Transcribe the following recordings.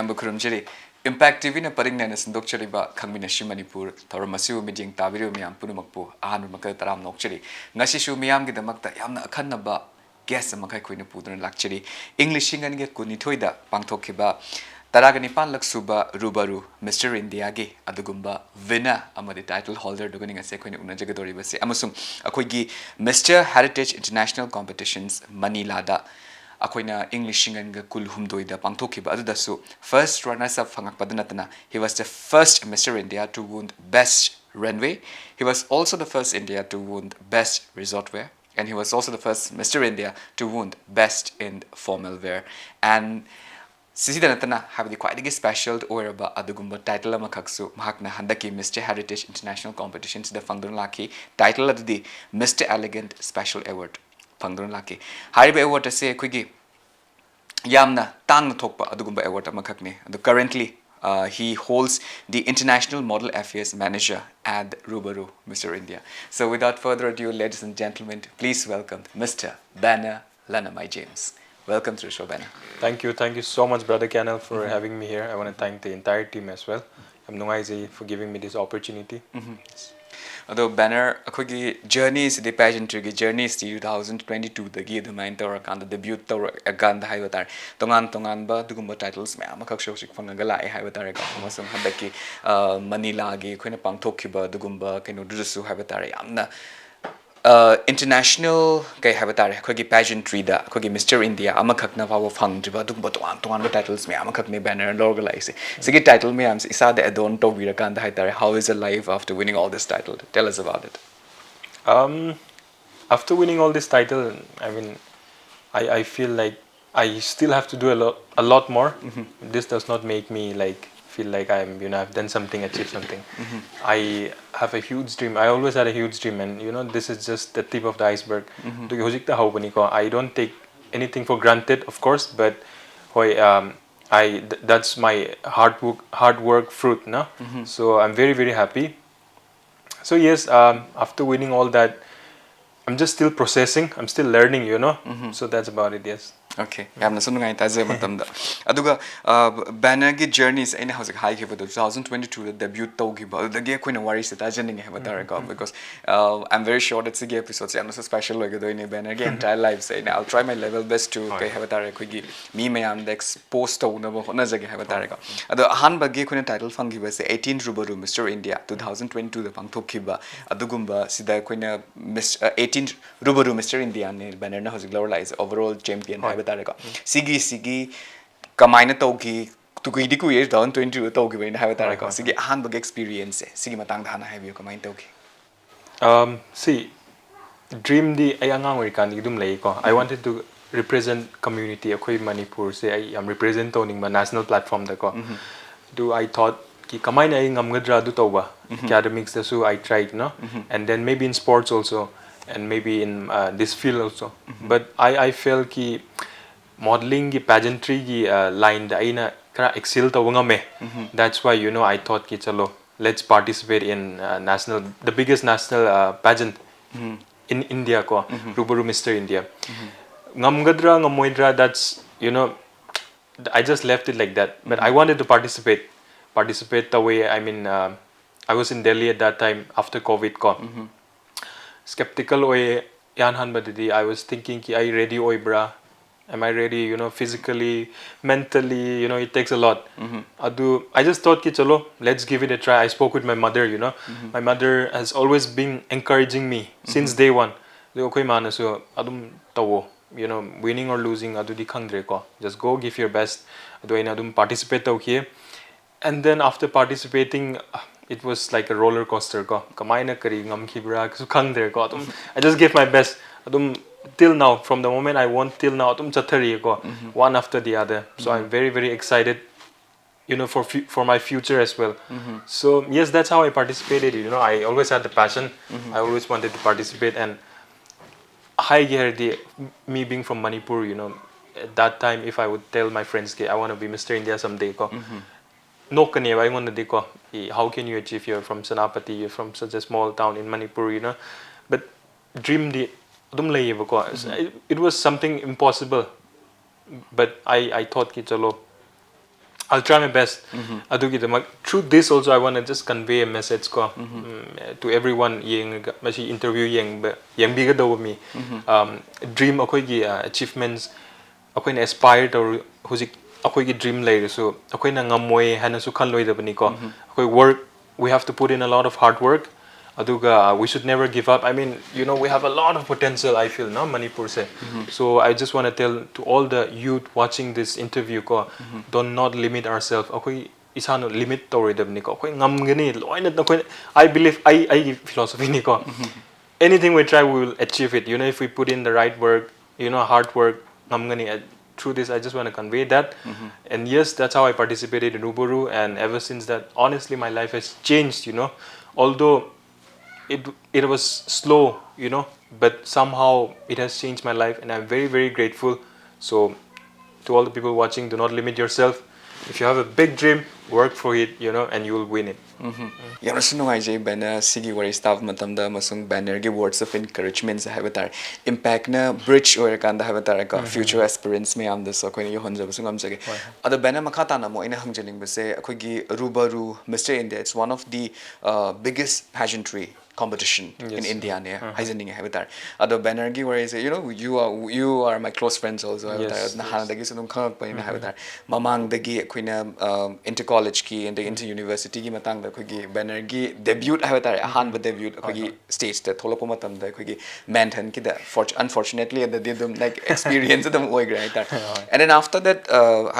mayam bukurum Impact TV na paring na nasundok ba Khangminnasi Manipur Tharamasiu mijing tabiru mayam punumakpo ahan makal taram nokchari ngasi shu mayam gi damakta yamna akhanna ba guest amakai kuina pudun lakchari English ngan ge kunithoida pangthokhiba Taragani pan laksuba Rubaru Mr. India gi adugumba winner amadi title holder dugani ngase koina unajagadori base amasum akoigi Mr. Heritage International Competitions Manila da Akoina English and Kul Humdoida Pangtokiba Adudasu. First runners up Fangakpadanatana. He was the first Mr. India to win Best Runway. He was also the first India to win Best Resort Wear. And he was also the first Mr. India to win Best in Formal Wear. And Sisi Danatana have the quite special or about Adugumba title Amakaksu, Mahakna Handaki Mr. Heritage International Competitions, the Fangdun Laki, title of the Mr. Elegant Special Award. Pangdon Laki. Hariba award to say Quiggy Yamna Tang Tokpa Adugumba award Makakne. Currently he holds the International Model Affairs Manager at Rubaru, Mr. India. So without further ado, ladies and gentlemen, please welcome Mr. Banner Lanamai James. Welcome to the show, Banner. Thank you so much, Brother Canel, for having me here. I want to thank the entire team as well. I'm Nungaisi for giving me this opportunity. Although Banner, a journeys, the pageantry journeys, 2022, the Gid, the Mentor, and the debut Tower, a gun, the Hivatar, Tongan Ba, the Gumba titles, Mamakak Shoshik Fangala, Hivatar, Masum Handaki, Manila, Quinapang Tokiba, the Gumba, Kenodusu Hivatar, Amna. International kay habatare khogi pageantry da khogi Mr. India amakakna vawa phangjiba dum batuan titles me amakakne banner organize sigi title me ams isa de adon to virakan da haitare how is it life after winning all this title? Tell us about it. After winning all this title, I mean, I feel like I still have to do a lot more. This does not make me like feel like I've done something, achieved something. I have a huge dream. I always had a huge dream, and this is just the tip of the iceberg. I don't take anything for granted, of course, but that's my hard work fruit, no? So I'm very, very happy. So yes, after winning all that, I'm just still processing. I'm still learning, So that's about it. Yes. Okay. Yamna sunungai taze matamda. Aduga banner gi journeys aina hausak high ke 2022 the debut tawgiba adagi koina wari se tajaning he batare ko because I'm very sure that sigi episodes yamna so special loge doine banner gi entire life say I'll try my level best to kai he batare ko gi me mayam the expose to na bo na jage he batare ko adu han bagi koina title fangiba se 18 Rubaru Mr. India 2022 the pangthokiba adugumba sida koina 18 Rubaru Mr. India ne banner na hausak lower lies overall champion Sigi Kamaina Toki to Gidiku 2022 Toki in Havatarago. Sigi Hanbug experience. Sigi Matang Hana have you Kamain Toki? See, dream the Ayang American Idum Leiko. I wanted to represent community of Manipur. Say I am representing my national platform. Do I thought Kamaina Ngamgadra do Toba academics so I tried, no? And then maybe in sports also. And maybe in this field also. But I felt ki modeling ki pageantry ki line da aina kara excel ta me. That's why I thought ki chalo let's participate in the biggest national pageant in India ko Rubaru Mr. India. Ngamgadra ngamoidra that's I just left it like that. But I wanted to participate the way I was in Delhi at that time after COVID ko. Skeptical way yanhan badidi I was thinking ki I ready oi bra am I ready physically mentally it takes a lot I just thought ki chalo let's give it a try. I spoke with my mother my mother has always been encouraging me since day one koi mana so adum tawo winning or losing adudi khangdre ko just go give your best adu ina adum participate taw ki and then after participating it was like a roller coaster ko kamaina kari ngam khibra su khangdre ko I just gave my best till now from the moment I won till now chathari ko one after the other so I'm very, very excited for my future as well. So yes, that's how I participated. I always had the passion. I always wanted to participate and me being from Manipur, at that time if I would tell my friends I want to be Mr. India someday ko no how can you achieve? You're from Senapati, you're from such a small town in Manipur, but dream it was something impossible, but I thought ki chalo I'll try my best. Adugidamak through this also I want to just convey a message ko to everyone yeng machi interview yeng biga do me dream akoi gi achievements akoi na aspire to hujik akoi gi dream lay so akoi na ngamoi hana su khan loi da bani ko akoi work we have to put in a lot of hard work aduga we should never give up. I mean, you know, we have a lot of potential, I feel, no, Manipur se. So I just want to tell to all the youth watching this interview ko do not limit ourselves. Akoi isano limit to redab ni ko akoi ngam gani loinat akoi I believe I philosophy ni ko anything we try we will achieve it, you know, if we put in the right work, you know, hard work ngam gani. Through this I just want to convey that. And yes, that's how I participated in Rubaru, and ever since that honestly my life has changed, you know, although it was slow, you know, but somehow it has changed my life, and I'm very grateful. So to all the people watching, do not limit yourself. If you have a big dream, work for it, you know, and you will win it. Yamna sunu ngai banner sigi wari staff matamda masung banner ge words of encouragement sa habatar impact na bridge or kanda habatar ka future aspirants me am this ko ni honja basung am jage other banner makata na mo ina hangjeling base akoi gi Rubaru Mr. India. It's one of the biggest pageantry competition in India ne haizening habatar other banner gi wari say, you know, you are my close friends also habatar na hana dagi sunung khak pa ina habatar mamang dagi koina inter college ki and inter university gi matang da khoi banner gi debut habatar ahan ba debut khoi stage ta tholopa matam da khoi Manhattan ki da unfortunately the dum like experience them oi gra ta and then after that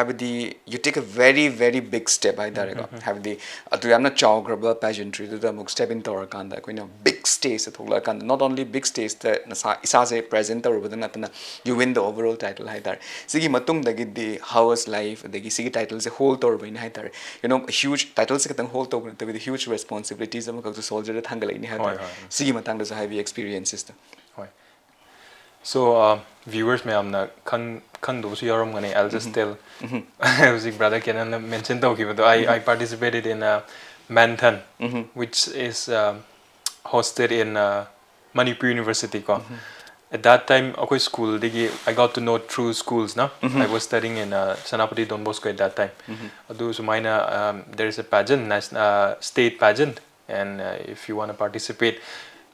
habdi you take a very big step haidar ga habdi atu yamna chaw graba pageantry da muk step in tor kan da koina big stage ta thogla kan not only big stage ta isa se present tor badana tana you win the overall title haidar sigi matung da gi the house life da gi sigi title se whole tor bain haidar, you know, huge titles se katang whole tor with huge responsibilities am ka soldier da thangal ini haidar sigi matang da heavy experiences ta. So viewers may am na kang do su yarom ngani, I'll just tell music brother Kenan mention to but I participated in Manhattan, which is hosted in Manipur University ko. At that time akoi school digi I got to know through schools na. I was studying in Sanapati Don Bosco at that time. Adu sumaina there is a pageant, state pageant, and if you want to participate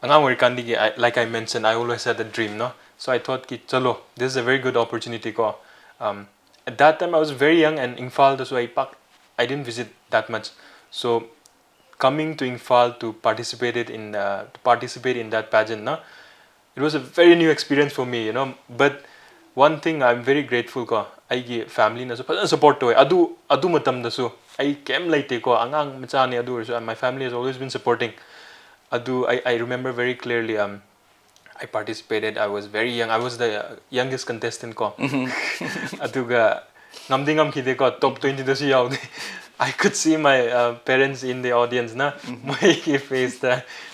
like I mentioned, I always had a dream, no? So I thought ki chalo, this is a very good opportunity ko. At that time I was very young, and Imphal so I didn't visit that much. So coming to Imphal to participate in that pageant, no? It was a very new experience for me, you know. But one thing I'm very grateful ko, I family na support to adu matam da so I kem laite ko angang macha ni adu so my family has always been supporting. I remember very clearly. I participated. I was very young. I was the youngest contestant ko. Aduga ngamdingam kide ko top 20 dasi yaw. I could see my parents in the audience na. My face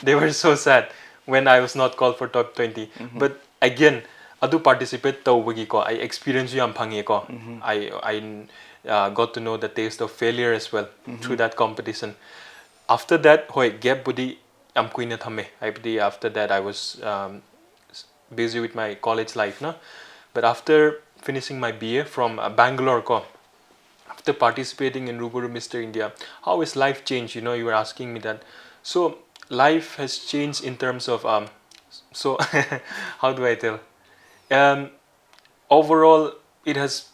they were so sad when I was not called for top 20. But again, adu participate tawbagi ko. I experienced yam phangi ko. I got to know the taste of failure as well through that competition. After that, hoy gap budi am kuina thame. After that I was busy with my college life, no? But after finishing my BA from Bangalore ko, after participating in Rubaru Mr. India, how is life changed? You know, you were asking me that. So life has changed in terms of so how do I tell? Overall, it has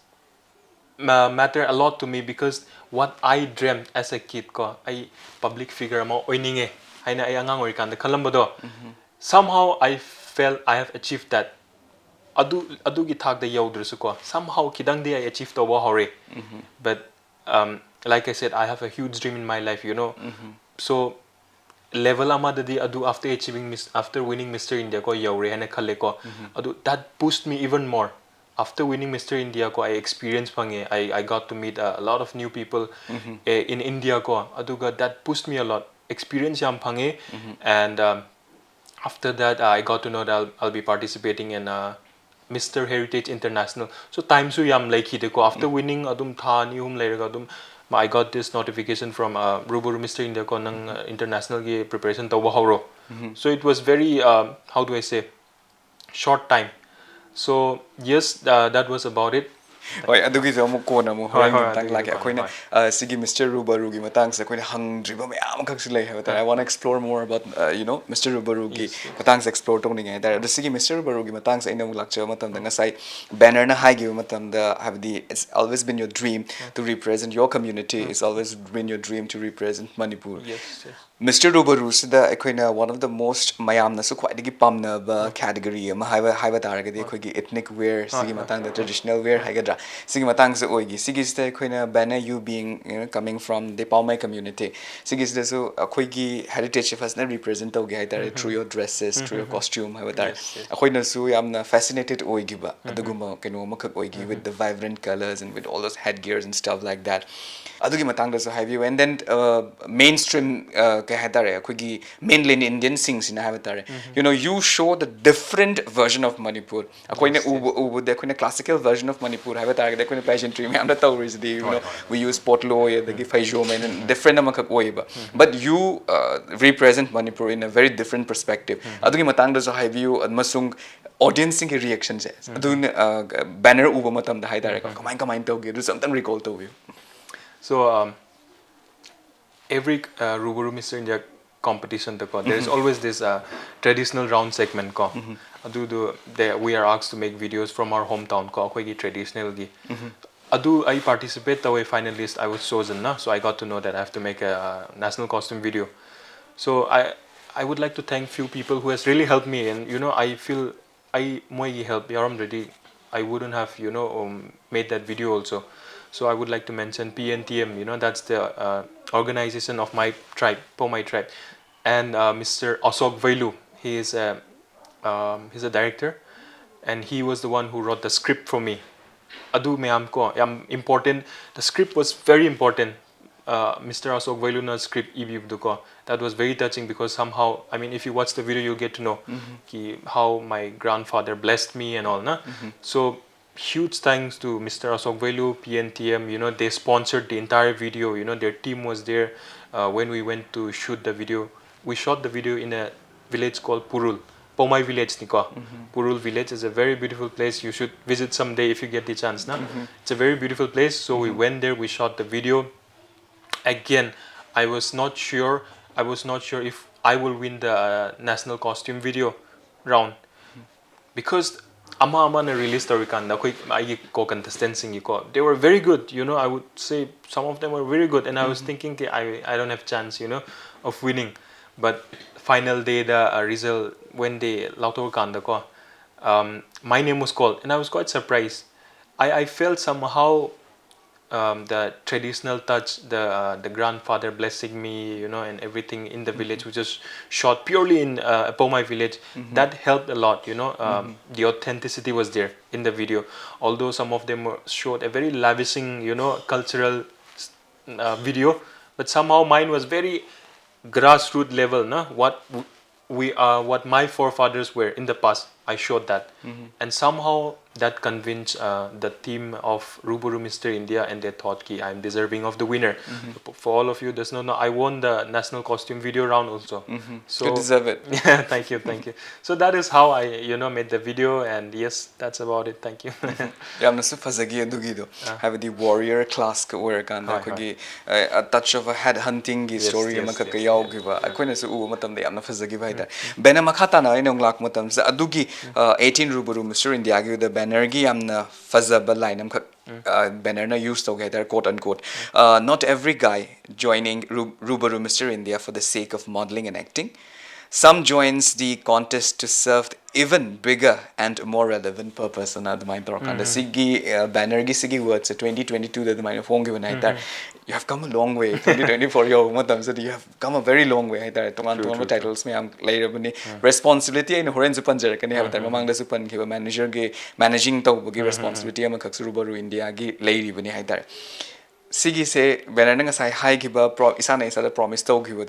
matter a lot to me because what I dreamt as a kid ko, I public figure mo oininge. Haina ay angang orikan the kalambado. Somehow I felt I have achieved that. Adu gi thak da yaudru su ko. Somehow kidang di I achieved to hore. But like I said, I have a huge dream in my life, you know. So level amada di adu after winning Mr. India ko yaure hana khale ko. Adu that pushed me even more. After winning Mr. India ko, I experienced pange. I got to meet a lot of new people in India ko. Aduga that pushed me a lot. Experience yam pange, and after that I got to know that I'll be participating in Mr. Heritage International. So time su yam like hide ko. After winning adum tha ni later adum I got this notification from Rubaru Mr. India ko nang international ki preparation tawa horo. So it was very how do I say, short time. So yes, that was about it. Hoi adugi zo mo kona mo Hoi, horing hoi, tang adugi like zo kona, akoina sigi Mr. Rubaru gi matang sa akoina hangdriba mayam kak silai ha I want to explore more about Mr. Rubaru gi Yes, yes. matang sa explore tong ningai da sigi Mr. Rubaru gi matang sa inong lakcha matam da ngasai banner na hai gi matam da have the it's always been your dream to represent your community it's always been your dream to represent Manipur Yes, yes. Mr. Rubaru sida akoina one of the most mayamna su khwaidagi pamnaba category ama haiba taragadi akoigi ethnic wear sigi matang da traditional wear haigadra sigi matang sa oigi sigi sida akoina banner you being coming from the Paumai community sigi sida su akoigi heritage fasna represent tauge haitare through your dresses through your costume haiba tar Yes, yes. akoina su yamna fascinated oigiba aduguma keno makak oigi with the vibrant colors and with all those headgears and stuff like that adugi matang da su haibi and then mainstream kai haitare akoigi mainland Indian sings in haitare you show the different version of Manipur akoina ubu de akoina classical version of Manipur haitare de akoina pageantry me amda tawris di we use potlo the faijom and different amakak oiba but you represent Manipur in a very different perspective adugi matang da su haibi masung audience sing reaction je adun banner uba matam da haitare kamai tawge do something recall to you So every Rubaru Mr. India competition there is always this traditional round segment ko we are asked to make videos from our hometown ko akhoi traditional gi adu I participate the way finalist I was chosen na so I got to know that I have to make a national costume video so I would like to thank few people who has really helped me and I feel I moi help yaram ready I wouldn't have made that video also so I would like to mention PNTM that's the organization of my tribe Pomai tribe and Mr. Asok Vailu he's a director and he was the one who wrote the script for me adu mayam ko yam important the script was very important Mr. Asok Vailuna's script ibibduko that was very touching because somehow I mean if you watch the video you'll get to know how my grandfather blessed me and all na so huge thanks to Mr. Asok Vailu PNTM they sponsored the entire video their team was there when we went to shoot the video we shot the video in a village called Purul Pomai village niko Purul village is a very beautiful place you should visit someday if you get the chance na it's a very beautiful place so we went there we shot the video again I was not sure if I will win the national costume video round because ama na release story kanda koi ai ko contestants sing ko they were very good I would say some of them were very good and I was thinking I don't have chance of winning but final day the result when they lauto kanda ko my name was called and I was quite surprised I felt somehow the traditional touch the grandfather blessing me and everything in the village which is shot purely in Pomai village that helped a lot the authenticity was there in the video although some of them showed a very lavishing cultural video but somehow mine was very grassroots level what my forefathers were in the past I showed that and somehow that convinced the team of Rubaru Mr. India and they thought ki I'm deserving of the winner for all of you there's no I won the national costume video round also so you deserve it yeah thank you so that is how I made the video and yes that's about it thank you yamna su fazagi adugi do have the warrior class ka work kanda akogi a touch of a head hunting gi story yes, ama ka yes, yawgiba akoina su uba matam da yamna fazagi ba ita bena makhata na ina nglak matam sa adugi 18 Rubaru Mr. India gi the banner gi yamna fazaba line am banner na use together quote unquote not every guy joining Rubaru Mr. India for the sake of modeling and acting some joins the contest to serve even bigger and more relevant purpose on the mind the sigi banner gi sigi words 2022 the mind phone given that you have come a long way 2024 your matam so you have come a very long way that to titles me am later bani responsibility in horen su panjar kan have that mamang da su pan ki manager gi managing to gi responsibility am khak Rubaru India gi lady bani hai that sigi se banner nga sai high giba isana isa promise to giba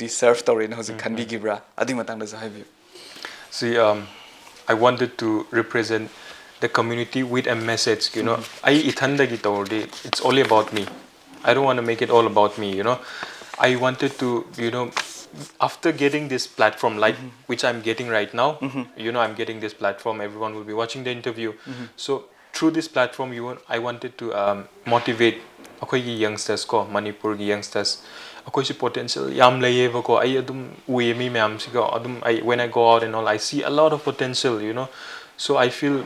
the serve story na hoji khandi gibra adi matang da sa have see I wanted to represent the community with a message I ithanda gi tawdi it's only about me I don't want to make it all about me I wanted to after getting this platform like which I'm getting right now I'm getting this platform everyone will be watching the interview so through this platform I wanted to motivate akoigi youngsters ko Manipur gi youngsters akoi si potential yam leye ko ai adum ue mi myam si ko adum I when I go out and all I see a lot of potential, so I feel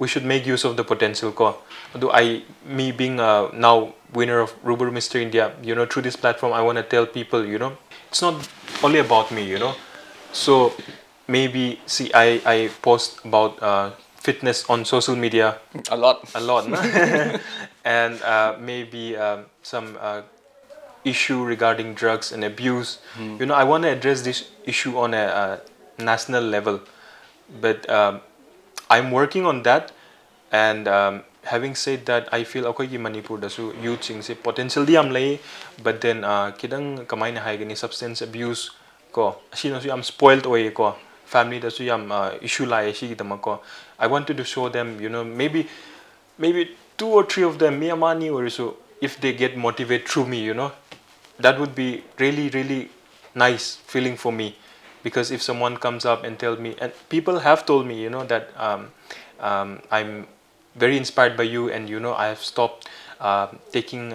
we should make use of the potential ko. Do I me being now winner of Rubaru Mr. India, through this platform I want to tell people, it's not only about me, so maybe see I post about fitness on social media A lot. no? And maybe some issue regarding drugs and abuse. I want to address this issue on a national level, but I'm working on that. And having said that, I feel akoigi Manipur dasu youth singse potential di am lay, but then kidang kamay na haigani substance abuse ko asino su am spoiled oy ko family dasu yam issue lai shi gidama ko. I wanted to show them, maybe 2 or 3 of them miyamani or so, if they get motivated through me, that would be really really nice feeling for me. Because if someone comes up and tell me, and people have told me, that I'm very inspired by you, and I have stopped taking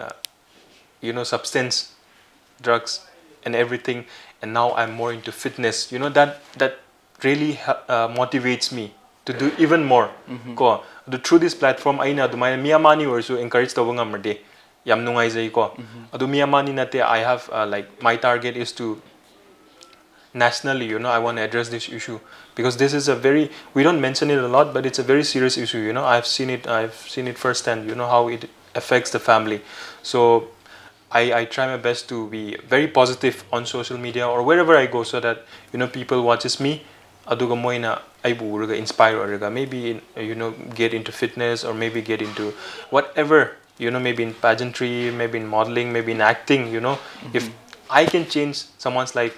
substance drugs and everything, and now I'm more into fitness, that really motivates me to do even more. Ko through this platform aina dumai miyamani also encourage tawang ngamade yam nungai jai ko adu miyamani nate I have like my target is to nationally, I want to address this issue, because this is a very, we don't mention it a lot, but it's a very serious issue. I've seen it firsthand, how it affects the family. So I try my best to be very positive on social media or wherever I go, so that people watches me aduga moina aibu uraga inspire oraga maybe get into fitness, or maybe get into whatever, maybe in pageantry, maybe in modeling, maybe in acting. If I can change someone's life,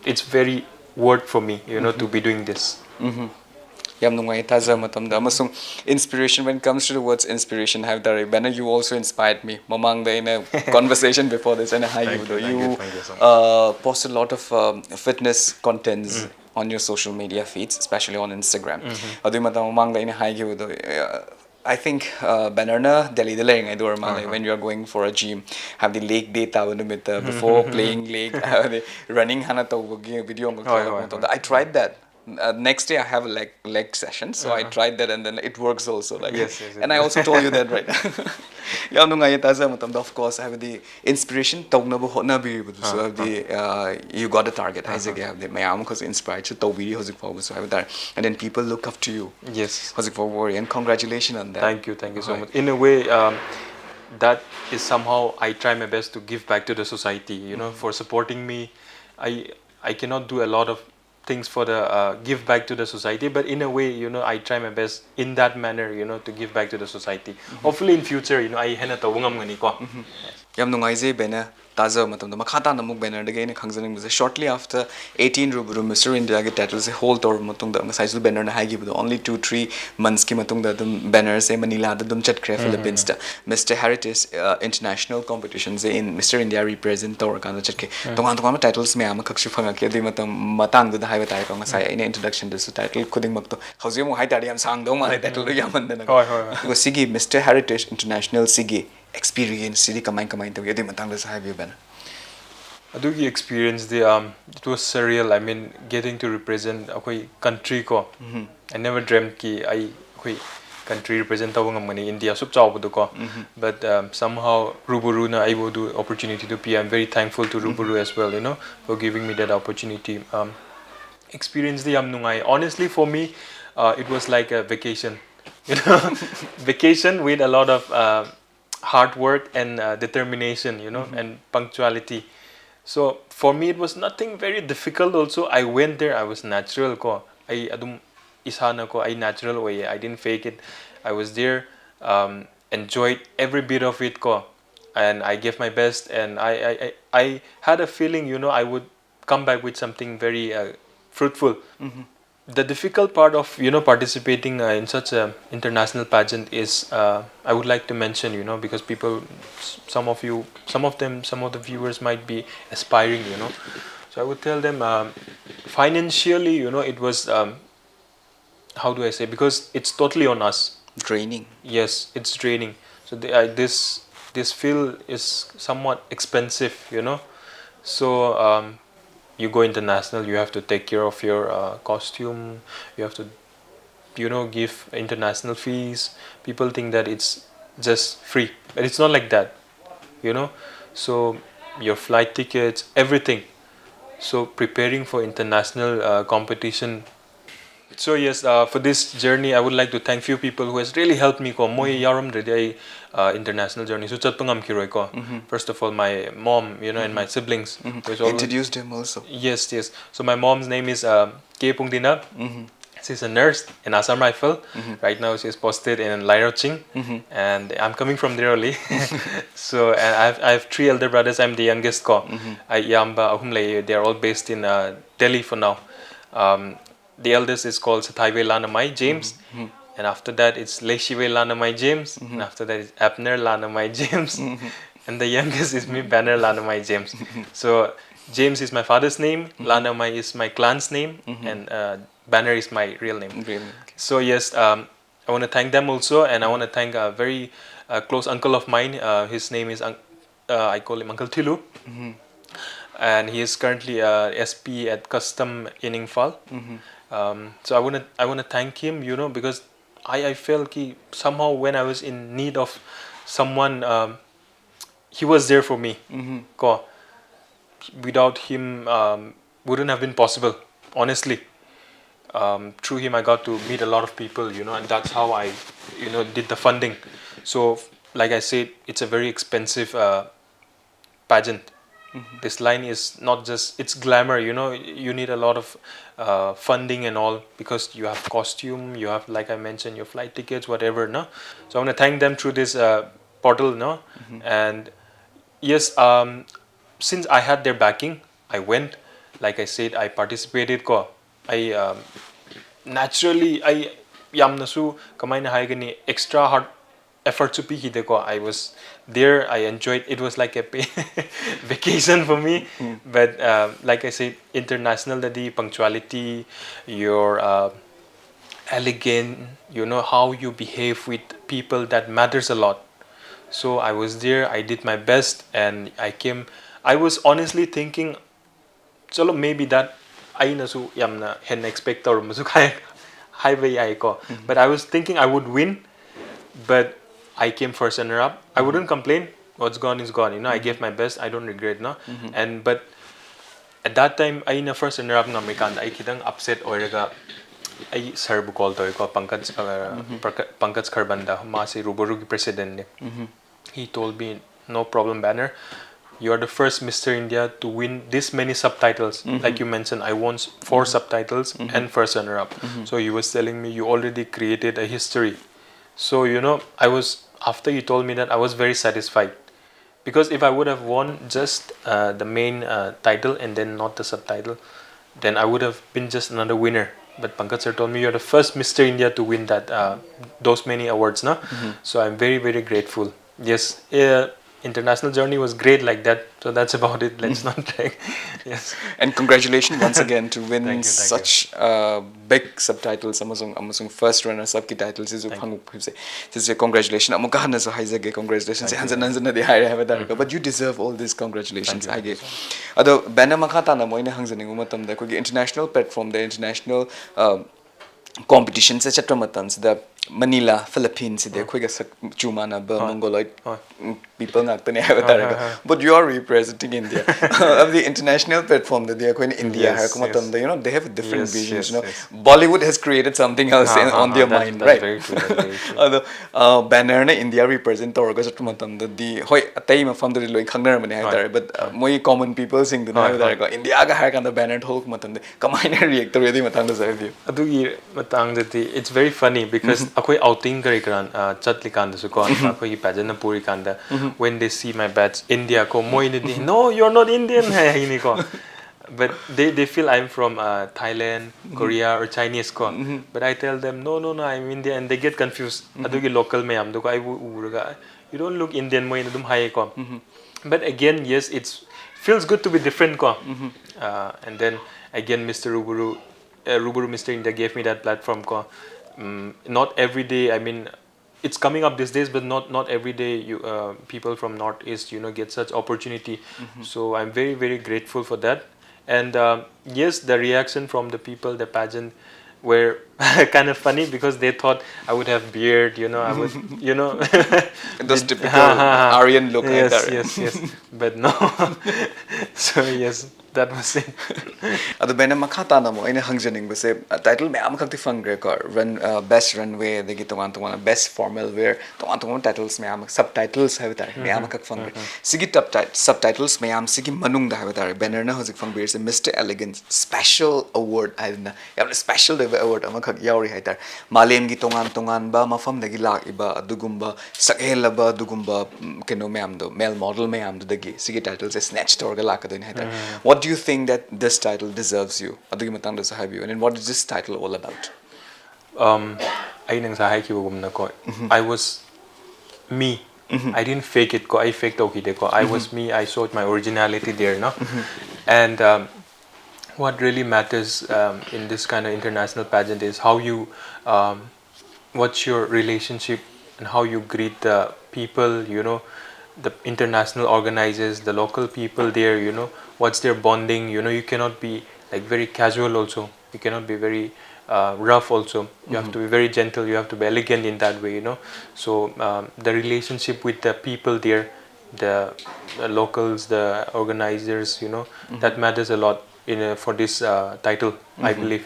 it's very worth for me, to be doing this. Yam nungai taza matamda amasung inspiration. When it comes to the words inspiration, have that Banner, you also inspired me. Mamang da in a conversation before this, and how you do you post a lot of fitness contents on your social media feeds, especially on Instagram. Adu matam mamang da in a high I think Banner na Delhi delaying I do when you are going for a gym, have the leg data before playing leg, running hana video. I tried that. Next day I have a leg session, so I tried that, and then it works also. Yes. And I also told you that, right? Of course, I have the inspiration. So you got a target. I have the mayam because inspired. So have that, and then people look up to you. Yes. And congratulations on that. Thank you so much. In a way, that is somehow I try my best to give back to the society. For supporting me. I cannot do a lot of things for the give back to the society, but in a way, I try my best in that manner, to give back to the society. Hopefully in future, I hena tawungam ngani ko. Yam nungaizei Banner taza matamda makhata namuk Banner again khangzaning shortly after 18 Rubaru Mr. India ge title se whole tour matungda masaisu Banner na haigi only 2-3 months ki matungda dum Banner se Manila da dum chatkre Philippines da Mr. Heritage international competitions in Mr. India represent tour kan chatke tongan titles me am khakshi phanga ke di matam matang da haiba tai ko ngasai in introduction da su title khuding makto hauji mu hai tari am sang dong ma title yaman da na ko sigi Mr. Heritage international sigi experience city kamai to yadi matang da sahabi Banner. Adugi experience it was surreal. I mean, getting to represent a country ko. I never dreamt ki I country represent tawang India sub chawbu ko. But somehow Rubaru na I will do opportunity to be. I'm very thankful to Rubaru as well, for giving me that opportunity. Experience the nungai. Honestly, for me, it was like a vacation. Vacation with a lot of hard work and determination, and punctuality. So for me, it was nothing very difficult. Also, I went there. I was natural ko. I adum isana ko. I natural way. I didn't fake it. I was there. Enjoyed every bit of it ko, and I gave my best. And I had a feeling, I would come back with something very fruitful. The difficult part of participating in such a international pageant is I would like to mention, because people, some of the viewers might be aspiring, so I would tell them financially, it was how do I say, because it's totally on us. Draining. Yes, it's draining. So this field is somewhat expensive, you know. So you go international, you have to take care of your costume. You have to, you know, give international fees. People think that it's just free, but it's not like that, you know. So your flight tickets, everything. So preparing for international competition. So yes, for this journey, I would like to thank few people who has really helped me. Ko moi yaram ready international journey. So chat pangam kiroi ko. First of all, my mom, you know, and my siblings. Who is always, Introduced him also. yes, yes. So my mom's name is K Pungdina. She's a nurse in Assam Rifle. Right now, she's posted in Lairoching, and I'm coming from there only. So and I have three elder brothers. I'm the youngest. Ko. I Yamba Ahumlay. They're all based in Delhi for now. Um, the eldest is called Sathaiwe Lanamai James, and after that it's Leshiwe Lanamai James, and after that it's Abner Lanamai James, and the youngest is me, Banner Lanamai James. So James is my father's name, Lanamai is my clan's name, and Banner is my real name. Really? So yes, I want to thank them also, and I want to thank a very close uncle of mine. His name is I call him Uncle Thilu, and he is currently SP at Custom in Ingfal. So I wanna thank him, you know, because I felt ki somehow when I was in need of someone, he was there for me. Ko without him, wouldn't have been possible. Honestly, through him I got to meet a lot of people, you know, and that's how I, you know, did the funding. So like I said, it's a very expensive pageant. This line is not just, it's glamour, you know. You need a lot of funding and all, because you have costume, you have, like I mentioned, your flight tickets, whatever, no. So I want to thank them through this portal, no. And yes, since I had their backing, I went. Like I said, I participated. Ko I naturally I yamnasu kamaina haigani extra hard effort to be here. I was there. I enjoyed. It was like a vacation for me. But like I said, international the punctuality, your elegant, you know, how you behave with people, that matters a lot. So I was there. I did my best, and I came. I was honestly thinking, chalo maybe that I nasu yamna hen expect or masu kaya highway ko. But I was thinking I would win, but I came first runner up. I wouldn't complain. What's gone is gone. You know, I gave my best. I don't regret, no. And but at that time, I na first runner up na American. I kitang upset oiraga. I sir bu call to ko Pankaj Kharbanda. Masi Rubaru ki president ne. He told me, no problem, Banner. You are the first Mr. India to win this many subtitles. Like you mentioned, I won 4 subtitles and first runner up. So he was telling me you already created a history. So, you know, I was, after you told me that, I was very satisfied. Because if I would have won just the main title and then not the subtitle, then I would have been just another winner. But Pankaj sir told me you're the first Mr. India to win that those many awards, no? So I'm very, very grateful. Yes, international journey was great like that. So that's about it. Let's not drag. Yes. And congratulations once again to win Thank you. such big subtitles. Amazon first runner sub ki titles is congratulations. Amuka hana so haizage congratulations. Hanzana de hire have that. But you deserve all these congratulations. I get. Ado banner makata na moina hanzani umatam da ko international platform, the international competitions etc. matams the Manila, Philippines, they quick Chumana, Mongoloid people not but you are representing India. Of the international platform that they are going to India, Yes, you know, they have different Yes, visions. yes, You know, yes. Bollywood has created something else on their mind, that's right? very true. That's very true. Although banner na India represent or the hoi atay from the loy khangnar mane but moi common people sing the India ga har kan banner hold matam kamai react to ready matang da sa Adugi matang dati, it's very funny because akoy outing kari karan chatli kanda so ko akoy pageant puri kanda when they see my badge India ko moi ni no you're not Indian hai ini ko. But they feel I'm from Thailand, Korea or Chinese ko. But I tell them no I'm Indian, and they get confused. Adugi local me am ko you don't look Indian mo inadum hai ko. But again, yes, it's feels good to be different ko. And then again Mr. Rubaru Mr. India gave me that platform ko. Not every day, I mean, it's coming up these days, but not every day you people from Northeast, get such opportunity. So I'm very, very grateful for that. And yes, the reaction from the people, the pageant, were kind of funny because they thought I would have beard, I would, Those typical Aryan look. yes, yes, yes, but no. So yes, that was it. Ado bena makata na mo ina hangjaning base title me am khakti fangre ko run best runway de gi tongan best formal wear tongan titles me am subtitles have tar me am khak fangre sigi subtitles me am sigi manung da have tar banner na hojik fangbe se Mr Elegance special award aina yam special award am khak yauri hai tar malem gi tongan ba mafam da gi lak iba adugumba sakhela ba adugumba keno me am do male model me am do da gi sigi titles snatch tor ga lak do hai tar what do you think that this title deserves you? Adugi matang dosa have you, and what is this title all about? I nang sa na ko. I was me. I didn't fake it ko. I faked okay ko. I was me. I showed my originality there, no. And what really matters in this kind of international pageant is how you, what's your relationship and how you greet the people, the international organizers, the local people there, what's their bonding, you cannot be like very casual also, you cannot be very rough also, you have to be very gentle, you have to be elegant in that way, so the relationship with the people there, the locals, the organizers, that matters a lot for this title, I believe,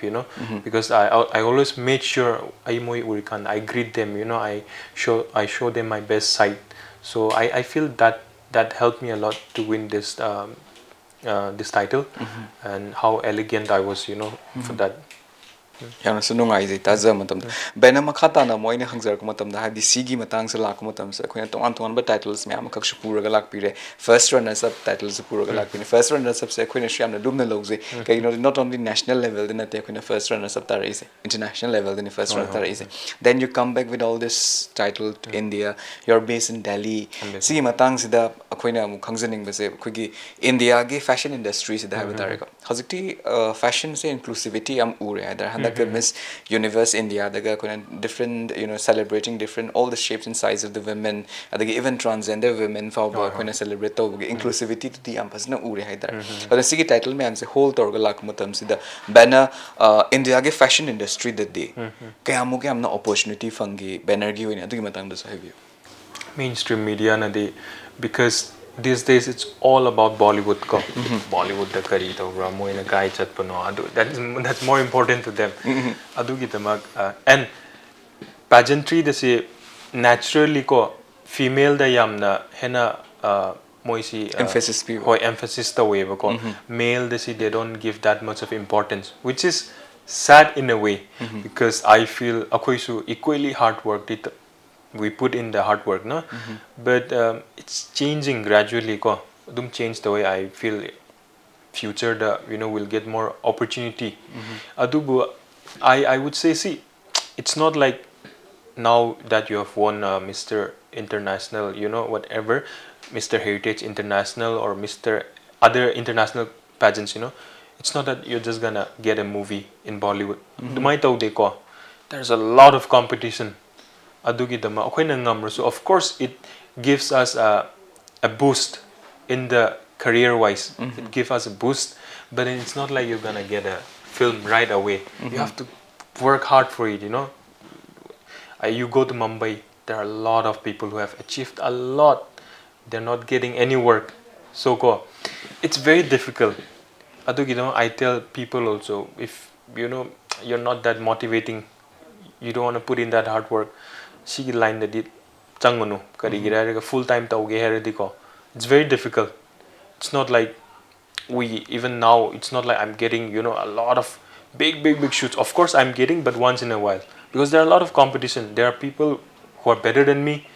because I always made sure I greet them, I show them my best side. So I feel that helped me a lot to win this this title, and how elegant I was, for that. Yana sunungai zai taza matam bena makhata na moine hangjar ko matam da hadi sigi matang sa lak matam sa khoina tongan ba titles me am khak shupura ga lak pire first runner sub titles pura ga lak pire first runner sub se khoina sham na dumna logze kai not only national level din ate khoina first runner sub tar is international level din first runner tar is then you come back with all this title to India, you're based in Delhi sigi matang sida khoina mu khangjaning ba se khogi India ge fashion industry sida ha tar ko hojikti fashion se inclusivity am ure ada Miss Universe India, different, celebrating different all the shapes and sizes of the women. Even transgender women for celebrate inclusivity to the ampasna uri haidar. But the sigi title me amse whole torgalak mutam sida banner India ge fashion industry that day. Kaya mo ke amna opportunity fangi banner gi wini adu matang dosa have you. Mainstream media na de because these days it's all about Bollywood ko. Bollywood da kari to ramo ina kai chat pano adu that's more important to them. Adu gitamak and pageantry da se naturally ko female da yamna hena moisi emphasis pe emphasis the way ko male da se they don't give that much of importance, which is sad in a way because I feel akoi su equally hard work we put in the hard work, no? But it's changing gradually ko dum change the way I feel future the will get more opportunity. Adubu I would say, see, it's not like now that you have won Mr. International, whatever, Mr. Heritage International or Mr. other international pageants, it's not that you're just gonna get a movie in Bollywood. There's a lot of competition. So of course it gives us a boost in the career wise. It gives us a boost, but it's not like you're gonna get a film right away. You have to work hard for it, you go to Mumbai, there are a lot of people who have achieved a lot. They're not getting any work. So it's very difficult. I tell people also, if you're not that motivating, you don't want to put in that hard work, sige line that changunu karigira full time tauge herediko. It's very difficult. It's not like even now it's not like I'm getting a lot of big shoots. Of course I'm getting, but once in a while, because there are a lot of competition. There are people who are better than me,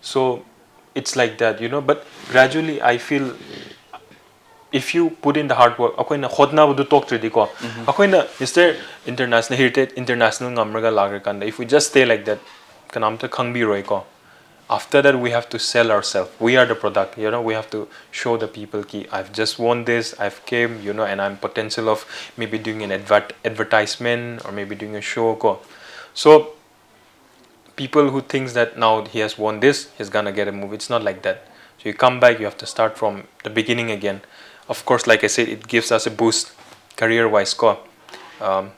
so it's like that, but gradually I feel if you put in the hard work, akoina khodna budu talk to diko, akoina Mr. International Heritage International ngamraga lagar kanda. If we just stay like that, kanam ta khangbi roi ko. After that, we have to sell ourselves. We are the product, we have to show the people ki I've just won this, I've came, and I'm potential of maybe doing an advertisement or maybe doing a show ko. So people who thinks that now he has won this, he's gonna get a move. It's not like that. So you come back, you have to start from the beginning again. Of course, like I said, it gives us a boost career-wise.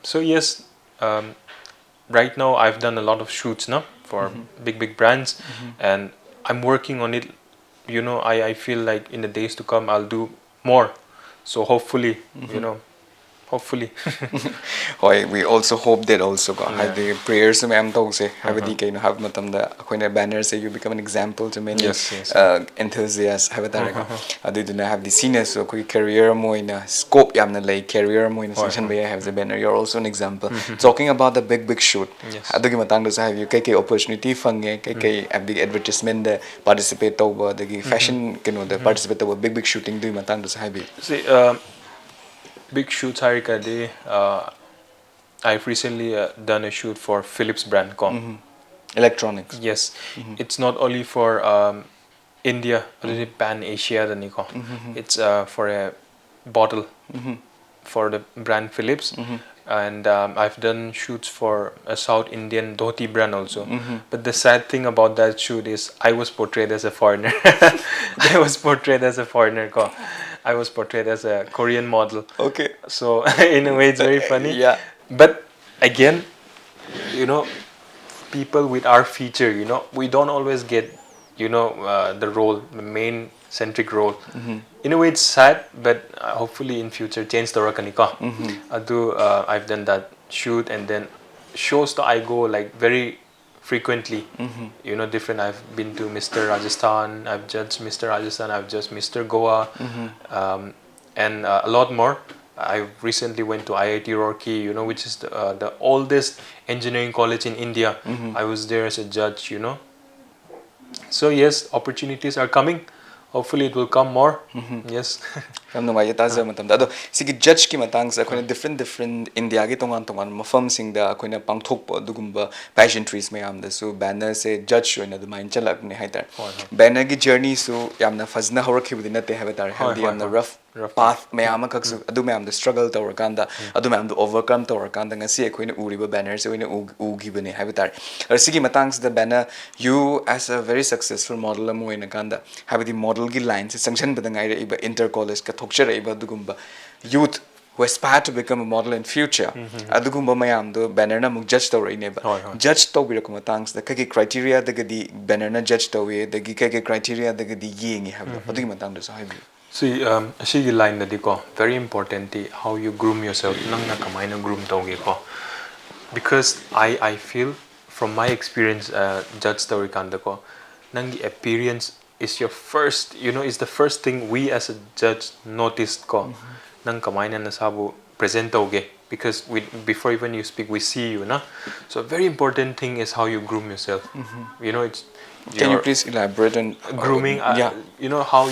So yes, right now I've done a lot of shoots now for big brands, and I'm working on it. I feel like in the days to come I'll do more. So hopefully, hopefully. Hoi, we also hope that also go. Yeah. Have the prayers to ma'am talk say. Have the kind of have matam da. Akhoina banner say you become an example to many Yes. enthusiasts. Have that go. Adu do na have the seniors so koi career mo ina scope yamna lay career mo ina sanction baya have the banner. You're also an example. Talking about the big shoot. Yes. Adu ki matang do sa have you kay opportunity fange kay have the advertisement the participate over the fashion kino the participate over big shooting do matang do sa have. See, big shoots harikade. I've recently done a shoot for Philips brand. Electronics. Yes, it's not only for India, but pan Asia. It's for a bottle for the brand Philips, and I've done shoots for a South Indian dhoti brand also. But the sad thing about that shoot is I was portrayed as a foreigner. I was portrayed as a foreigner. I was portrayed as a Korean model. Okay. So in a way, it's very funny. Yeah. But again, people with our feature, we don't always get, the role, the main centric role. In a way, it's sad, but hopefully in future, change the rakanika. I've done that shoot, and then shows that I go like very frequently. Different. I've been to Mr. Rajasthan. I've judged Mr. Rajasthan. I've judged Mr. Goa, and a lot more. I recently went to IIT Roorkee, which is the oldest engineering college in India. I was there as a judge, So yes, opportunities are coming. Hopefully it will come more. Yes. From the Mayataza Matam. Ado, sige judge ki matangs ako different India gi tongan mafam sing da ako na pangthok po dugumba pageantries mayam da so banner se judge na the mind chalak ni haitar. Banner gi journey so yamna fazna horakhi budina te have tar healthy yamna rough path mayam kak so adu mayam the struggle to kanda adu mayam the overcome to kanda ngasi ako na uriba banner se na ugi bane have tar. Sige matangs the banner you as a very successful model mo ina kanda have the model gi lines sanction badang ai iba inter college ka youth who aspire to become a model in future. Adugumba mayam do banner na mug judge to neba. Judge to bi rakuma tangs the kaki criteria the gadi banner na judge to we the kaki criteria the gadi yingi have. Adugum matang do sa habi. See, she line na diko very important how you groom yourself nang na kamay na groom to ko. Because I feel from my experience judge to kanda ko nang appearance is your first, is the first thing we as a judge noticed ko. Nang kamay na nasabu present toge because before even you speak we see you na. So a very important thing is how you groom yourself. It's can you please elaborate on grooming? How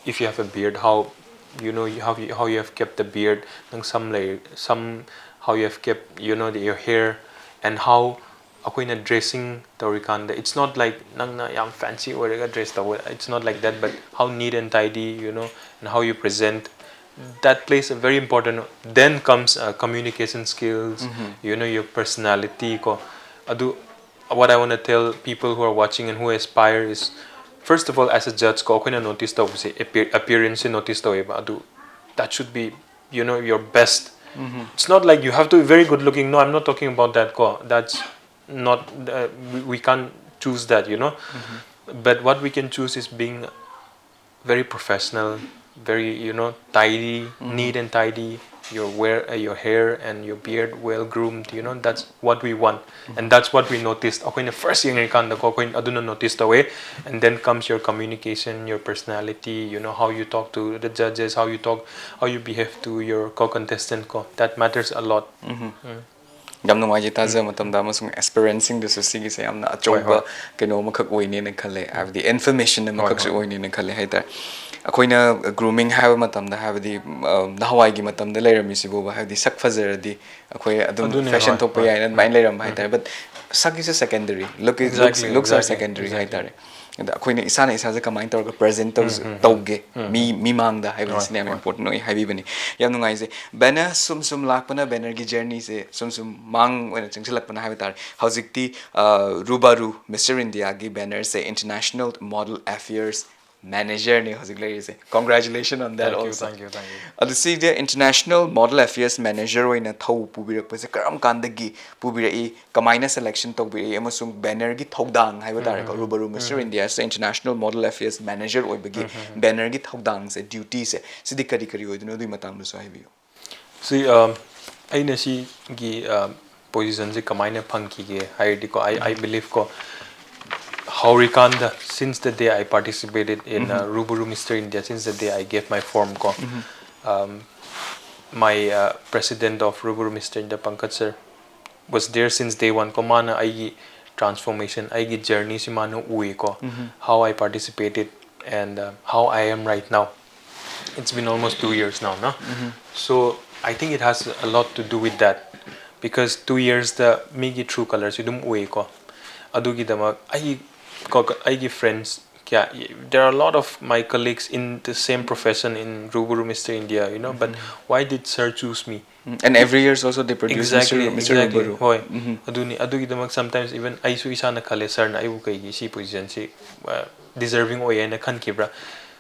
if you have a beard, how how you have kept the beard, nang some how you have kept your hair, and how ako na dressing torikanda. It's not like nang na yam fancy or dress it's not like that, but how neat and tidy, and how you present. That plays a very important. Then comes communication skills, your personality ko. What I want to tell people who are watching and who aspire is, first of all, as a judge ko ako na notice to say appearance notice to that should be your best. It's not like you have to be very good looking. No, I'm not talking about that ko. That's not we can't choose that, but what we can choose is being very professional, very tidy, neat and tidy, your hair and your beard well groomed, that's what we want. And that's what we noticed. Okay, the first thing I noticed away, and then comes your communication, your personality, how you talk to the judges, how you behave to your co-contestant that matters a lot. Yamna maji taza matam da masung experiencing the society say yamna achoba keno makak oine ne khale have the information ne makak se oine ne khale haita ꯑꯩꯈꯣꯏꯅ grooming ꯍꯥꯏꯕ ꯃꯇꯝꯗ ꯍꯥꯏꯕꯗꯤ ꯅꯍꯥꯟꯋꯥꯏꯒꯤ ꯃꯇꯝꯗ ꯂꯩꯔꯝꯃꯤꯁꯤꯕꯨꯕ ꯍꯥꯏꯕꯗꯤ ꯁꯛ ꯐꯖꯔꯗꯤ ꯑꯩꯈꯣꯏ ꯑꯗꯨꯝ ꯑꯗꯨꯅꯦ ꯐꯦꯁꯟ ꯍꯣꯏ ꯊꯣꯛꯄ ꯍꯣꯏ ꯌꯥꯏꯅ ꯑꯗꯨꯃꯥꯏꯅ ꯂꯩꯔꯝꯕ ꯍꯥꯏꯇꯥꯔꯦ but ꯁꯛꯀꯤꯁꯦ secondary exactly looks are exactly secondary exactly ꯍꯥꯏꯇꯥꯔꯦ ꯑꯗ ꯑꯩꯈꯣꯏꯅ ꯏꯁꯥꯅ ꯏꯁꯥꯁꯦ ꯀꯃꯥꯏꯅ ꯇꯧꯔꯒ present ꯇꯧꯒꯦ ꯃꯤꯃꯥꯡꯗ ꯍꯥꯏꯕꯁꯤꯅ ꯌꯥꯝ ꯍꯣꯏ important ꯑꯣꯏ ꯍꯥꯏꯕꯤꯕꯅꯤ ꯌꯥꯝ ꯅꯨꯡꯉꯥꯏꯖꯩ ꯕꯦꯅꯔ ꯁꯨꯝ ꯂꯥꯛꯄꯅ ꯕꯦꯅꯔꯒꯤ ꯖꯔꯅꯤꯁꯦ ꯁꯨꯝ ꯃꯥꯡ ꯑꯣꯏꯅ ꯆꯪꯁꯤꯜꯂꯛꯄꯅ ꯍꯥꯏꯕ ꯇꯥꯔꯦ ꯍꯧꯖꯤꯛꯇꯤ ꯔꯨꯕꯥꯔꯨ ꯃꯤꯁꯇꯔ ꯏꯟꯗꯤꯌꯥꯒꯤ ꯕꯦꯅꯔꯁꯦ ꯏꯟꯇꯔꯅꯦꯁꯅꯦꯜ ꯃꯣꯗꯦꯜ ꯑꯦꯐꯤꯌꯔꯁ ꯃꯦꯅꯦꯖꯔꯅꯤ ꯍꯧꯖꯤꯛ ꯂꯩꯔꯤꯁꯦ congratulations on that also thank you thank you ꯑꯗꯨ ꯁꯤꯁꯦ ꯏꯟꯇꯔꯅꯦꯁꯅꯦꯜ ꯃꯣꯗꯦꯜ ꯑꯦꯐꯤꯌꯔꯁ ꯃꯦꯅꯦꯖꯔ ꯑꯣꯏꯅ ꯊꯧ ꯄꯨꯕꯤꯔꯛꯄꯁꯦ ꯀꯔꯝ ꯀꯥꯟꯗꯒꯤ ꯄꯨꯕꯤꯔꯛꯏ ꯀꯃꯥꯏꯅ ꯁꯦꯂꯦꯛꯁꯟ ꯇꯧꯕꯤꯔꯛꯏ ꯑꯃꯁꯨꯡ ꯕꯦꯅꯔꯒꯤ ꯊꯧꯗꯥꯡ ꯍꯥꯏꯕ ꯇꯥꯔꯦꯀꯣ ꯔꯨꯕꯥꯔꯨ ꯃꯤꯁꯇꯔ ꯏꯟꯗꯤꯌꯥꯁꯦ ꯏꯟꯇꯔꯅꯦꯁꯅꯦꯜ ꯃꯣꯗꯦꯜ ꯑꯦꯐꯤꯌꯔꯁ ꯃꯦꯅꯦꯖꯔ ꯑꯣꯏꯕꯒꯤ ꯕꯦꯅꯔꯒꯤ ꯊꯧꯗꯥꯡꯁꯦ ꯗ꯭ꯌꯨꯇꯤꯁꯦ ꯁꯤꯗꯤ ꯀꯔꯤ ꯑꯣꯏꯗꯣꯏꯅꯣ ꯑꯗꯨꯒꯤ ꯃꯇꯥꯡꯗꯁꯨ ꯍꯥꯏꯕꯤꯌꯨ See, ꯑꯩꯅ ꯁꯤꯒꯤ ꯄꯣꯖꯤꯁꯟꯁꯦ ꯀꯃꯥꯏꯅ ꯐꯪꯈꯤꯒꯦ ꯍꯥꯏꯔꯗꯤꯀꯣ I believe ko ꯍꯧꯔꯤꯀꯥꯟꯗ since the day I participated in Rubaru Mr. India, since the day I gave my form ko, my president of Rubaru Mr. India, Pankaj sir, was there since day one ko mana aigi transformation, aigi journey si mano ui ko, how I participated and how I am right now. It's been almost 2 years now, no? So I think it has a lot to do with that because 2 years the migi true colors you dum ui ko adugi dama I friends yeah, there are a lot of my colleagues in the same profession in Rubaru Mr. India, you know, but why did sir choose me? And every year also they produce Mr. Exactly Rubaru hoy adugi damak sometimes even I su isa na khale sir na ayu kai gi si position si deserving oy na khan kibra.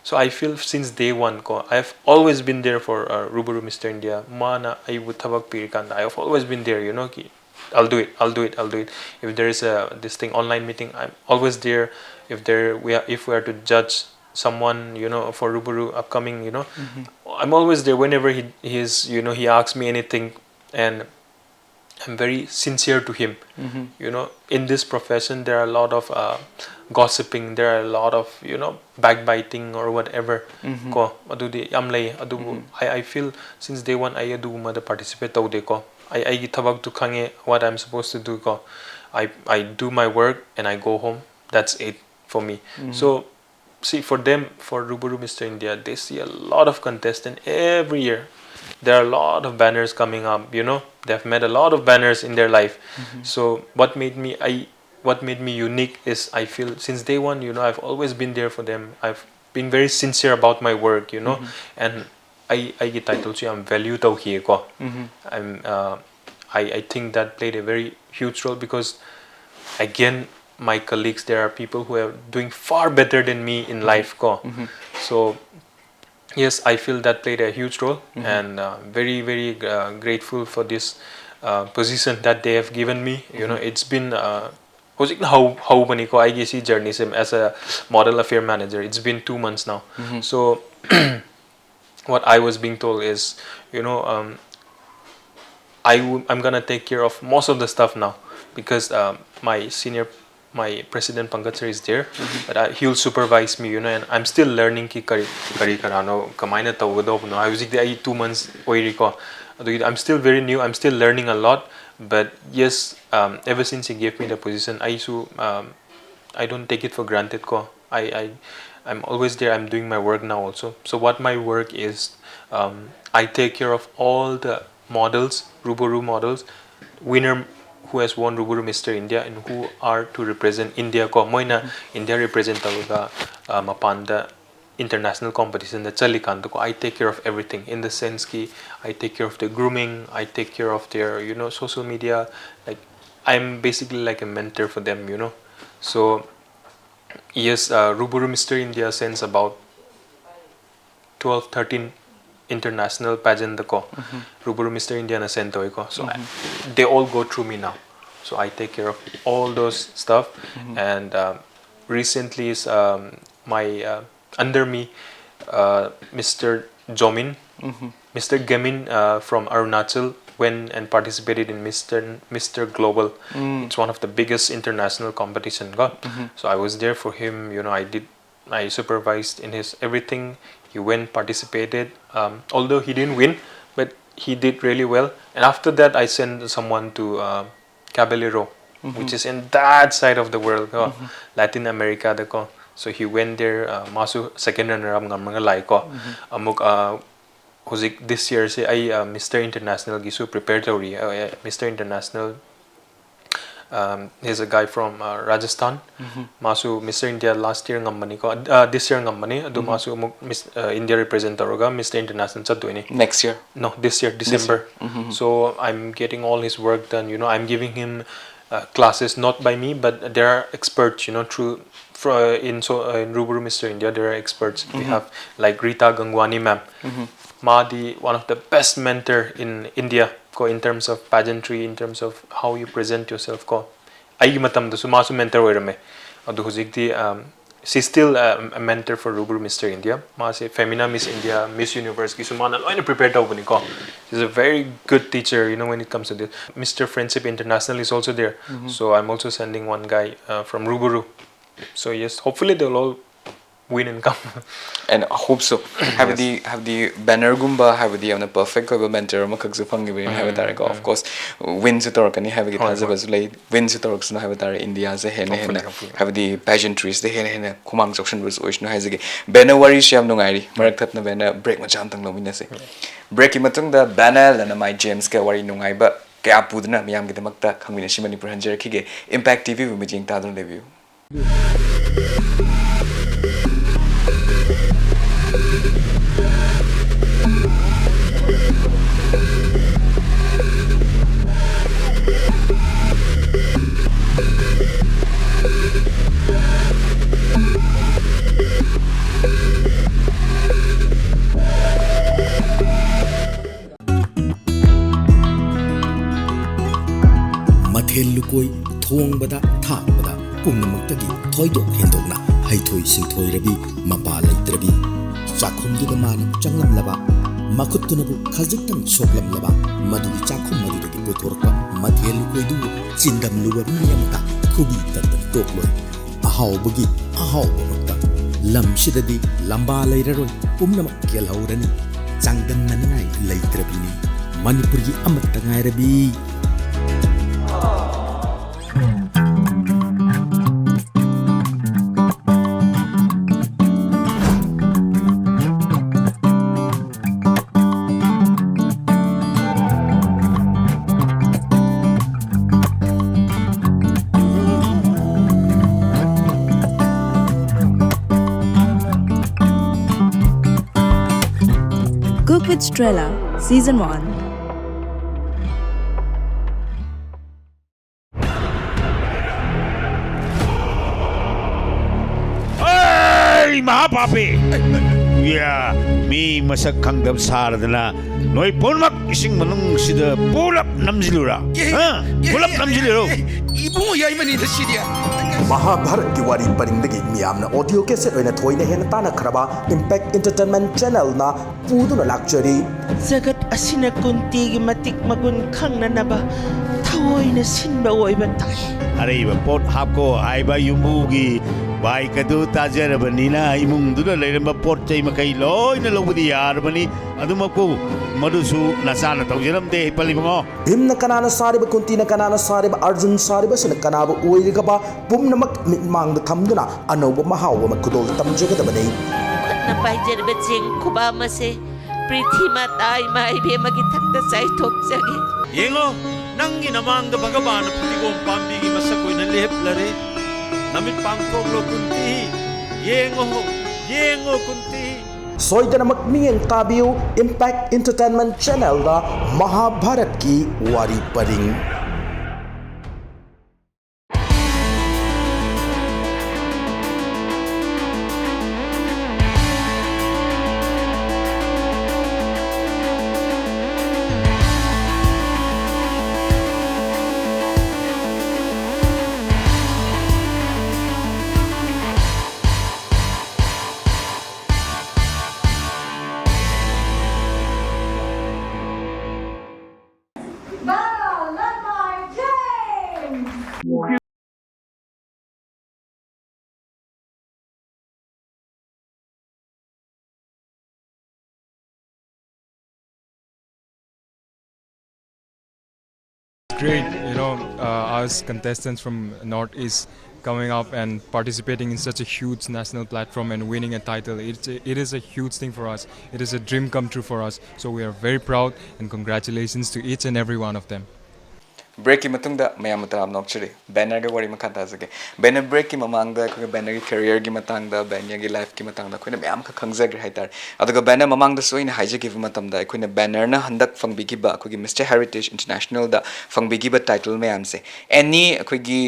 So I feel since day one ko I've always been there for Rubaru Mr. India mana I would thabak pirikanda I've always been there, you know, ki I'll do it. If there is a this thing online meeting, I'm always there. If we are to judge someone, you know, for Rubaru upcoming, you know, I'm always there whenever he asks me anything, and I'm very sincere to him. You know, in this profession, there are a lot of gossiping. There are a lot of, you know, backbiting or whatever. Ko adudi amlay adubu. I feel since day one I adu mada participate tawde ko. I gitabag to khange what I'm supposed to do ko. I do my work and I go home. That's it for me. So see, for them, for Rubaru Mr. India, they see a lot of contestants every year. There are a lot of banners coming up, you know, they've met a lot of banners in their life. So what made me unique is I feel since day one, you know, I've always been there for them. I've been very sincere about my work, you know, and I get title to I'm value to here ko. I think that played a very huge role because again my colleagues, there are people who are doing far better than me in life ko. So yes, I feel that played a huge role, and very grateful for this position that they have given me. You know, it's been how many ko I guess journey as a model affair manager. It's been 2 months now. So what I was being told is, you know, I'm gonna take care of most of the stuff now because my president Pankaj sir is there, but he'll supervise me, you know, and I'm still learning ki kari karano kamaina tawdo no. I was 2 months oiri ko. I'm still very new. I'm still learning a lot, but yes, ever since he gave me the position, I don't take it for granted ko. I'm always there. I'm doing my work now also. So what my work is, I take care of all the models, Rubaru models, winner who has won Rubaru Mr. India and who are to represent India ko. Moina India represent taluga mapanda international competition that chalikando ko. I take care of everything in the sense ki I take care of the grooming, I take care of their, you know, social media. Like I'm basically like a mentor for them, you know. So yes, Rubaru Mr. India sends about 12, 13 international pageant ko. Rubaru Mr. India na send ko. So they all go through me now. So I take care of all those stuff. And recently is my under me Mr. Jomin, Mr. Gamin from Arunachal went and participated in Mr. Global. It's one of the biggest international competition. So I was there for him. You know, I supervised in his everything. He went, participated. Although he didn't win, but he did really well. And after that, I sent someone to Caballero, which is in that side of the world, Latin America. So he went there. Masu second runner up ngamanga lai ko. Amuk hozik this year se I Mr. International gisu prepared tori. Mr. International. He's a guy from Rajasthan. Masu Mr. India last year ngammani ko. This year ngammani. Adu masu India represent toroga Mr. International chadduini. Next year? No, this year December. So I'm getting all his work done. You know, I'm giving him classes not by me, but there are experts. You know, in Rubaru Mr. India there are experts. We have like Rita Gangwani ma'am. Mahdi, one of the best mentor in India in terms of pageantry, in terms of how you present yourself. Masu mentor oirame. Adu huzikti she's still a mentor for Rubaru Mr. India. Mase Femina Miss India, Miss Universe ki sumana loina prepared tawbani ko. She's a very good teacher, you know, when it comes to this. Mr. Friendship International is also there. So I'm also sending one guy from Rubaru. So yes, hopefully they'll all win and come. And I hope so. Have the banner gumba, have the perfect mentor makagsu pangi have it of course wins it or can you have it as a late wins it or have it India as a hen have the pageantries the hen kumang section was ocean has again banner worry sham no iri maraktat na banner break machantang lominase break matung the banner Lanamai James ka worry no ba kaya pudna miyam gidamakta Khangminnasi Manipur hanjer kige Impact TV vumijing tadon review. Lukoi thong bada thak bada pumnamuktagi thoidok hendokna haithoi singthoi rabi mapa laitrabi chakhum du man changlam laba makuttunabu khajiktang soklam laba madu chakhum madu gi pothorpa mathel lukoi du chindam luwa miyamta khubi tat tokloi ahaw bagi ahaw bamakta lam sidadi lamba lairaroi pumnamak kelhaurani changdam nanai laitrabini Manipur gi amatta ngairabi. Cook with Strella, Season 1. Ay, mahapapi! Yeah, me masak kangdam saradana. Noi ponmak ising manung sida pulap namjilura. Ha? Pulap namjiluro. Ibu yai mani the sidia. Mahabharat ki wari paringdagi miyamna audio cassette oina thoina hena tana khraba Impact Entertainment Channel na puduna lakchari Zagat asina kunti gi matik magun khangna naba thawoina sinba oiba tai Areba pot hapko aiba yumugi bai kadu tajarabani imung duna leiramba pot chai makai loina lobudi yarabani adumako madusu nasana tawjiramde palibango Himna kanana sariba kuntina kanana sariba Arjun sariba sina kanaba oirigaba pumnamak mitmang da thamduna anoba mahawa makudol tamjagadabani na paijarba jeng kuba mase prithi matai mai be magi thakta sai thok jage Yengo nangi namang da bhagabana putigom pambi gi masakoi na leplare namit pangkog lo kunti yengo kunti Soidanamak miyang tabiyo Impact Entertainment Channel da Mahabharat ki wari paring Great, us contestants from Northeast coming up and participating in such a huge national platform and winning a title. It is a huge thing for us. It is a dream come true for us. So we are very proud and congratulations to each and every one of them. Break ki matungda mayam taram nokchari banner ga wari makata zage banner break ki mamangda ko banner ki career gi matangda banner gi life ki matangda koina mayam ka khangzag haitar aduga banner mamangda soina haije gi matamda koina banner na handak fangbi gi ba ko gi Mr Heritage International da fangbi gi ba title mayam se any ko gi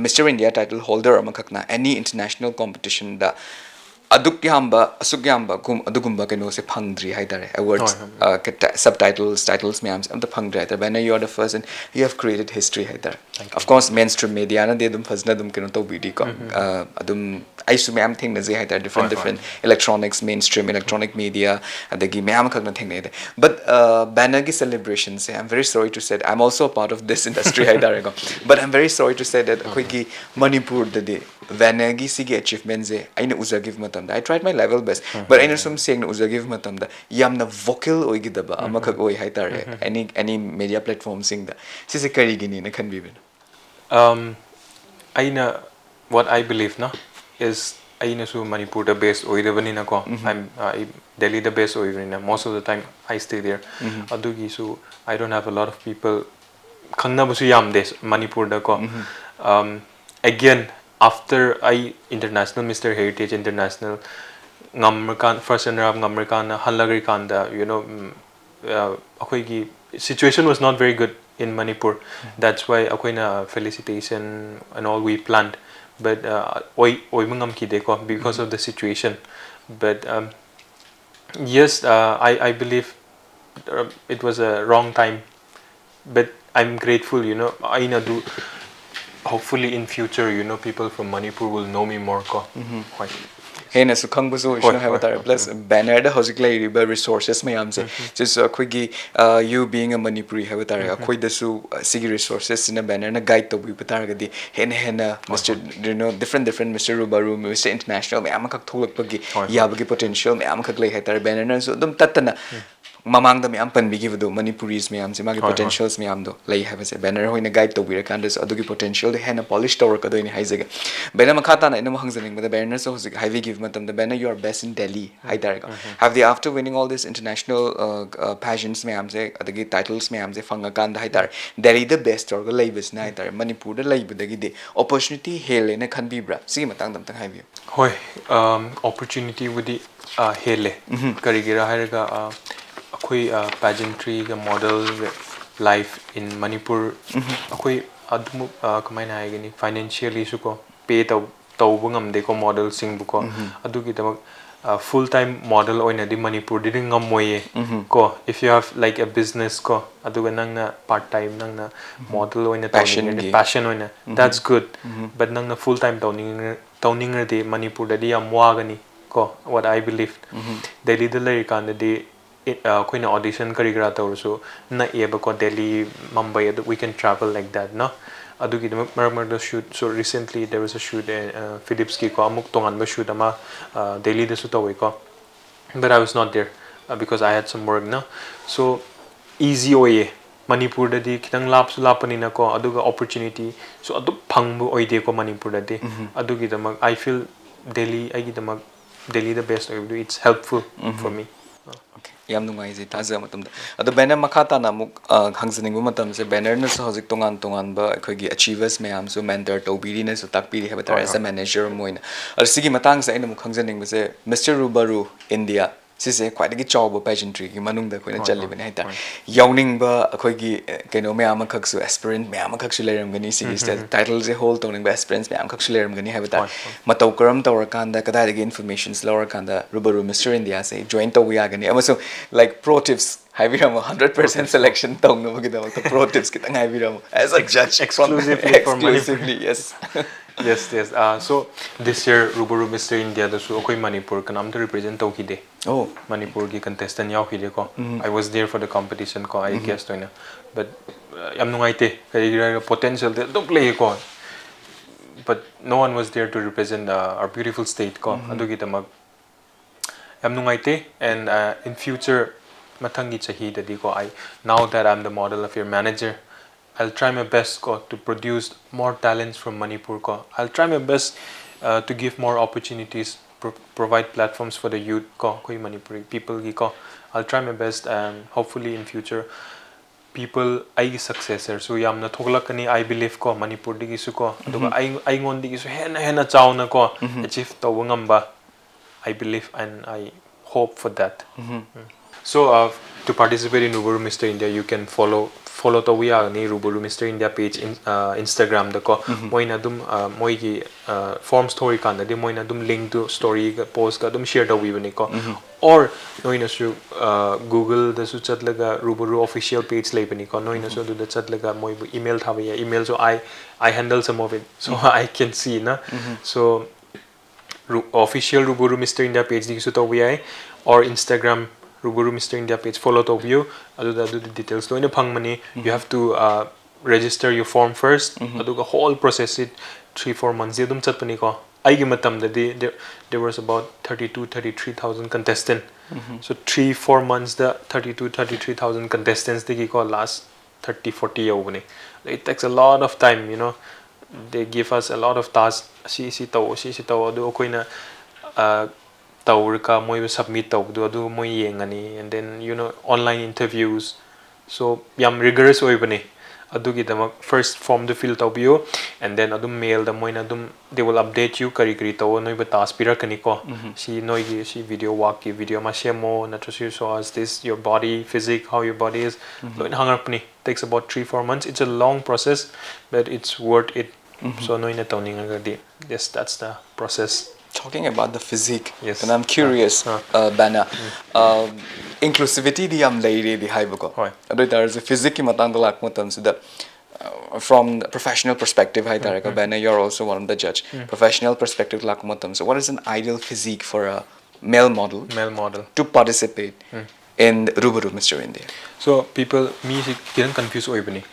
Mr India title holder amakakna any international competition da aduk yamba kum adugumba keno se phangdri haidare awards subtitles titles myams am the phangdri haidare bana you are the first and you have created history haidare of course mainstream media na de dum fazna dum keno to bidi ko adum I su myam thing na je haidare different electronics mainstream electronic media adagi myam khak na thing ne but bana gi celebrations I'm very sorry to say I'm also a part of this industry haidare ko but I'm very sorry to say that koi gi Manipur de Vanagi Sigi achievements I know Uzagiv Matamda. I tried my level best, but I know some saying Uzagiv Matamda. Yamna vocal oigidaba amakag oi haitare any media platform sing that. Sisi karigini na can be I know what I believe na is I know so Manipur the best oidabani na ko. I'm Delhi the best oidabani. Most of the time I stay there. Adugi so I don't have a lot of people. Khangna basu yam des Manipur da ko. Again. After I international Mr Heritage International ngamrakan first runner up ngamrakan halagri you know akoigi situation was not very good in Manipur. That's why akoina felicitation and all we planned, but oi mangam ki deko because of the situation. But yes, I believe it was a wrong time, but I'm grateful, you know. I do. Hopefully in future, you know, people from Manipur will know me more. Hey, na sukhang buso isno have tar plus banner da hojikla riba resources mayam se just akhoi you being a Manipuri have tar akhoi da su sigi resources in a banner na guide to bi patar ga di hena Mr you know different Mr Rubaru Mr International mayam kak tholak pagi yabagi potential mayam kak lei hatar banner na so dum tatana mamang da mayam pan bigi vado Manipuris mayam se magi potentials mayam do lei have se banner hoina guide to bi kan das adugi potential de hena polish tower ka do ni haizega banner makhata na ina hangzaning the banner so highway give matam the banner you are best in Delhi haidar have the after winning all this international pageants mayam se adagi titles mayam se fanga kan haidar Delhi the best or lei bis na haidar Manipur da lei budagi de opportunity hele na khan bibra si matang dam tang haibio hoi opportunity with the hele karigira hairaga akhoi pageantry ga model life in Manipur akhoi adum kamaina haigani financially su ko pay taubu ngamde ko model sing bu ko adugi damak full time model oina di Manipur di ngamoye ko if you have like a business ko aduga nangna part time nangna model oina passion oina that's good but nangna full time towning di Manipur di amwagani ko what I believe Delhi the lay kan di koina audition karigra tawso na eba ko Delhi Mumbai we can travel like that no adugi the shoot so recently there was a shoot Philips ki ko amuk tongan ba shoot ama Delhi de su tawi ko but I was not there because I had some work no so easy oye Manipur da di kitang lapani na ko aduga opportunity so adu phangbu oide ko Manipur da di adugi damak I feel Delhi Delhi the best it's helpful for me okay yam nungai ji taza matam adu banner makhata na muk hangzaning matam se banner na so hojik tongan ba khoi gi achievers mayam so mentor to biri na so takpiri have tar as a manager moina sigi matang sa ina muk hangzaning ba se Mr Rubaru India sise khwaidagi chawba pageantry gi manungda koina challi bani haita yawning ba akhoi gi keno mayam khak su aspirant mayam khak su leram gani sigi title je hold toning ba aspirants mayam khak su leram gani haita matau karam tawra kanda kadai gi informations lower kanda Rubaru Mr India say join to ya gani amaso like pro tips Haviram 100% selection tong no gida to pro tips kitang haviram as a judge exclusively yes yes so this year Rubaru Mr India da so koi Manipur kanam to represent to kide oh Manipur ki contestant yaw kide ko I was there for the competition ko I guessed oina but yam nungai te kay potential de do play ko but no one was there to represent our beautiful state ko adugi tamag yam nungai te and in future matangi chahi da di ko I now that I'm the model of your manager I'll try my best ko to produce more talents from Manipur ko. I'll try my best to give more opportunities, provide platforms for the youth ko, koi Manipuri people gi ko. I'll try my best and hopefully in future people I successor so yamna thoglakani I believe ko Manipur digi su ko aduga I ngon digi su hena chawna ko achieve tawba ngamba I believe and I hope for that. So to participate in Rubaru Mr. India, you can follow the we are ni Rubaru Mr. India page in Instagram the ko moina dum moigi form story kan da moina dum link to story post ka dum share da we bani ko or noina su Google the su chatlaga Rubaru official page lay bani ko noina su du da chatlaga moi email tha ya email so I handle some of it so I can see na so official Rubaru Mr. India page di su to we ai or Instagram Rubaru Mr. India page follow to view aduda the details loina phangmani you have to register your form first aduga whole process it 3-4 months yadum chatpani ko aigi matam da there was about 32-33,000 contestants so 3-4 months the 32-33,000 contestants digi ko last 30-40 yobani it takes a lot of time you know they give us a lot of tasks si taw adu koina tawrka moi submit tawdu adu moi yengani and then you know online interviews so yam rigorous oibani adugi damak first form the fill tawbiyo and then adum mail da moina adum they will update you kari taw noi ba task pirakani ko si noigi si video walk ki video ma shemo natrasu so as this your body physique how your body is loin hangarpni takes about 3-4 months it's a long process but it's worth it so noina tawning agadi yes that's the process. Talking about the physique, yes. And I'm curious, Bana, inclusivity di am lady di hai bako. There is a physique ki matang dalak matam so that from the professional perspective hai tareka Bana you're also one of the judge. Professional perspective lak matam so what is an ideal physique for a male model to participate in Rubaru Mr. India? So people me get confused oibani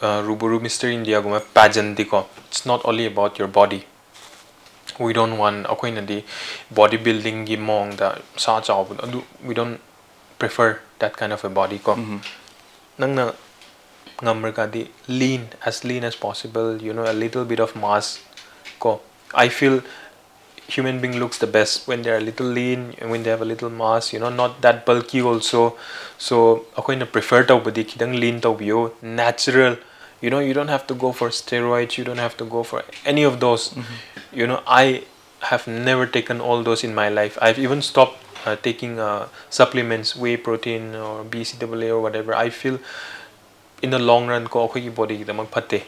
Rubaru Mr. India guma pageant ko it's not only about your body. We don't want akoina di bodybuilding gi mong da sa chaw we don't prefer that kind of a body ko nangna ngamr ka di lean as possible you know a little bit of mass ko I feel human being looks the best when they're a little lean and when they have a little mass you know not that bulky also so akoina prefer taw badi kidang lean taw bio natural you know you don't have to go for steroids you don't have to go for any of those you know I have never taken all those in my life I've even stopped taking supplements whey protein or BCAA or whatever I feel in the long run ko akoi ki body ki damag phate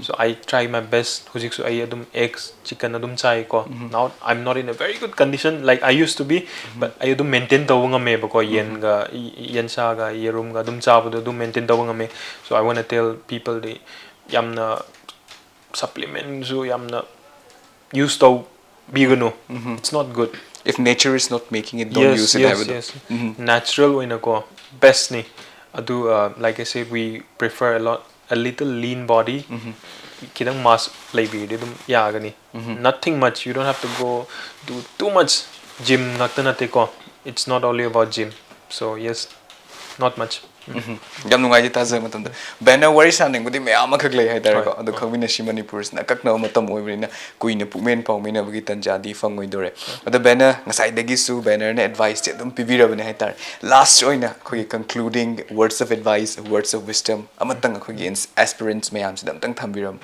so I try my best hujik so I adum eggs chicken adum chai ko now I'm not in a very good condition like I used to be but I adum maintain tawanga me ba ko yen sa ga yerum ga adum cha bu adum maintain tawanga me so I want to tell people the yamna supplements so yamna use to bigano it's not good if nature is not making it don't use it yes. Natural oina ko best ni adu like I said we prefer a little lean body kidang mass laibi dum yagani nothing much you don't have to go do too much gym ngakta ko it's not only about gym so yes not much yam nungai ji taza matam da banner wari saning budi me ama khak lei hai dar ko adu Khangminnasi Manipur na kakna matam oibrina kuina pumen paumina bagi tanja di fangoi dore adu banner ngasai dagi su banner ne advice te dum pibirabane hai tar last oina khoi concluding words of advice words of wisdom amatang khoi aspirants mayam sidam tang thambiram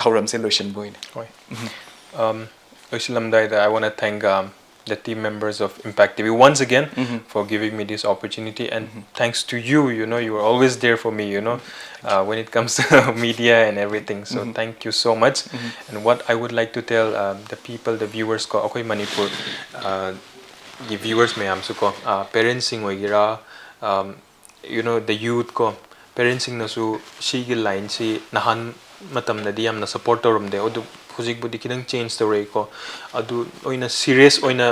thauram se lotion boina loislam dai I want to thank the team members of Impact TV once again for giving me this opportunity and thanks to you you know you were always there for me you know when it comes to media and everything so thank you so much and what I would like to tell the people the viewers ko akoi Manipur the viewers mayam su ko parenting oigira you know the youth ko parenting na su sigi line si nahan matam na di yamna support torum de odu hujik budi kidang change the way ko adu oina serious oina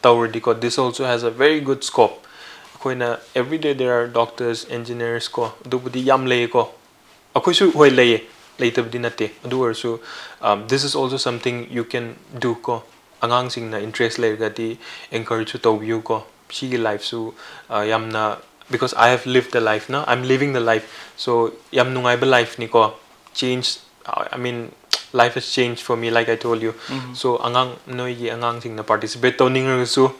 tawrdi ko this also has a very good scope koina every day there are doctors engineers ko adu budi yam lay ko akoi su hoi lay tabdi nate adu also this is also something you can do ko angang sing na interest lay ga di encourage to view ko sigi life su yamna because I have lived the life now. I'm living the life. So yam nungai ba life ni ko change. I mean, life has changed for me, like I told you. So angang noi gi angang sing na participate to ning so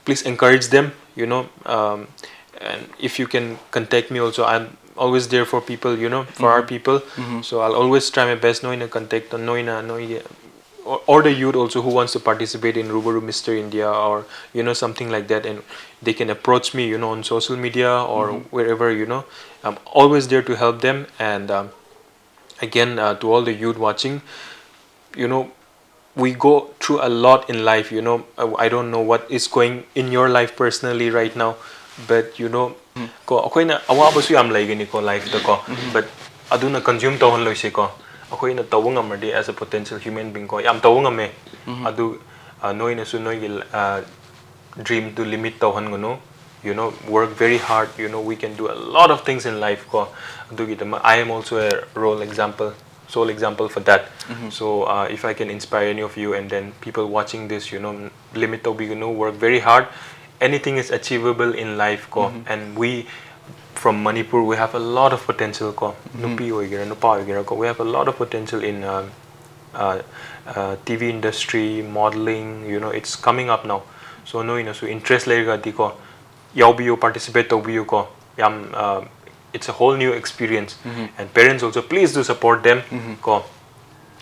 please encourage them. You know, and if you can contact me also, I'm always there for people. You know, for our people. So I'll always try my best. Noi na contact on noi na noi. Or the youth also who wants to participate in Rubaru Mr. India or you know something like that, and they can approach me, you know, on social media or wherever, you know. I'm always there to help them. And again, to all the youth watching, you know, we go through a lot in life, you know. I don't know what is going in your life personally right now, but you know, ko akoy na awa ba su yam lay gani ko life da ko, but aduna consume to hon loy se ko. Akoy na tawang amadi as a potential human being ko yam tawang ame adu noy na su noy dream to limit to hon gono, you know, work very hard, you know, we can do a lot of things in life ko adu gitama. I am also a sole example for that. So if I can inspire any of you, and then people watching this, you know, limit to be, you know, work very hard. Anything is achievable in life ko, and we from Manipur, we have a lot of potential ko. Nupi oigira, nupa oigira ko. We have a lot of potential in TV industry, modeling. You know, it's coming up now. So no, you know, so interest lega di ko. Yaubiyo participate tobiyo ko. Yam, it's a whole new experience. And parents also, please do support them ko.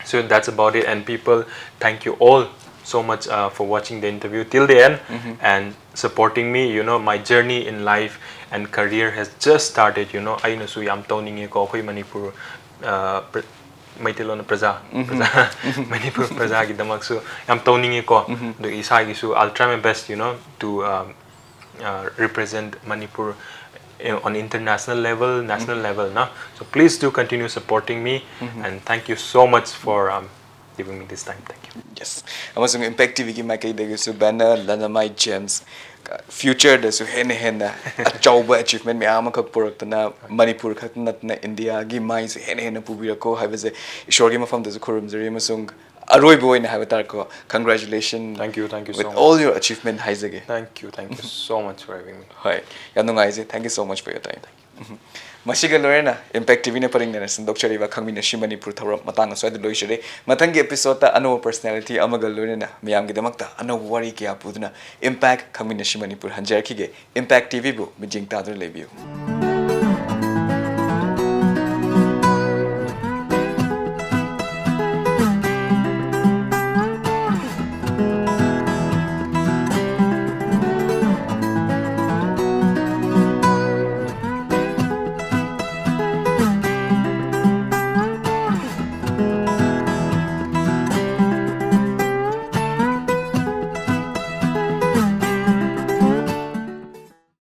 So that's about it. And people, thank you all so much for watching the interview till the end and supporting me. You know, my journey in life and career has just started. You know, I know so yam toning ko koi Manipur Maitilon Praza Manipur Praza gi damak so yam toning ko do isa gi so I'll try my best, you know, to represent Manipur on international level, national level, na. So please do continue supporting me, and thank you so much for giving me this time. Thank you. Yes. Amasung Impact TV ki makai dagi su banner Lanamai Gems future da su hena achauba achievement me ama khak purak na Manipur khak nat na India gi mai se hena pubira ko haibaze ishor gi mafam da su khurum zari amasung aroi boy na haibatar ko congratulations. Thank you so with much. all your achievement haizage. Thank you so much for having me. Hi. Yam nungai je. Thank you so much for your time. Masiga lorena Impact TV na paring na sindokchari ba Khangminnasi Manipur thawra matang aswai da loisure mathangi episode ta ano personality amaga lorena miyam gi damakta ano wari kya pudna Impact Khangminnasi Manipur hanjar khige Impact TV bu mijing ta dur lebiu.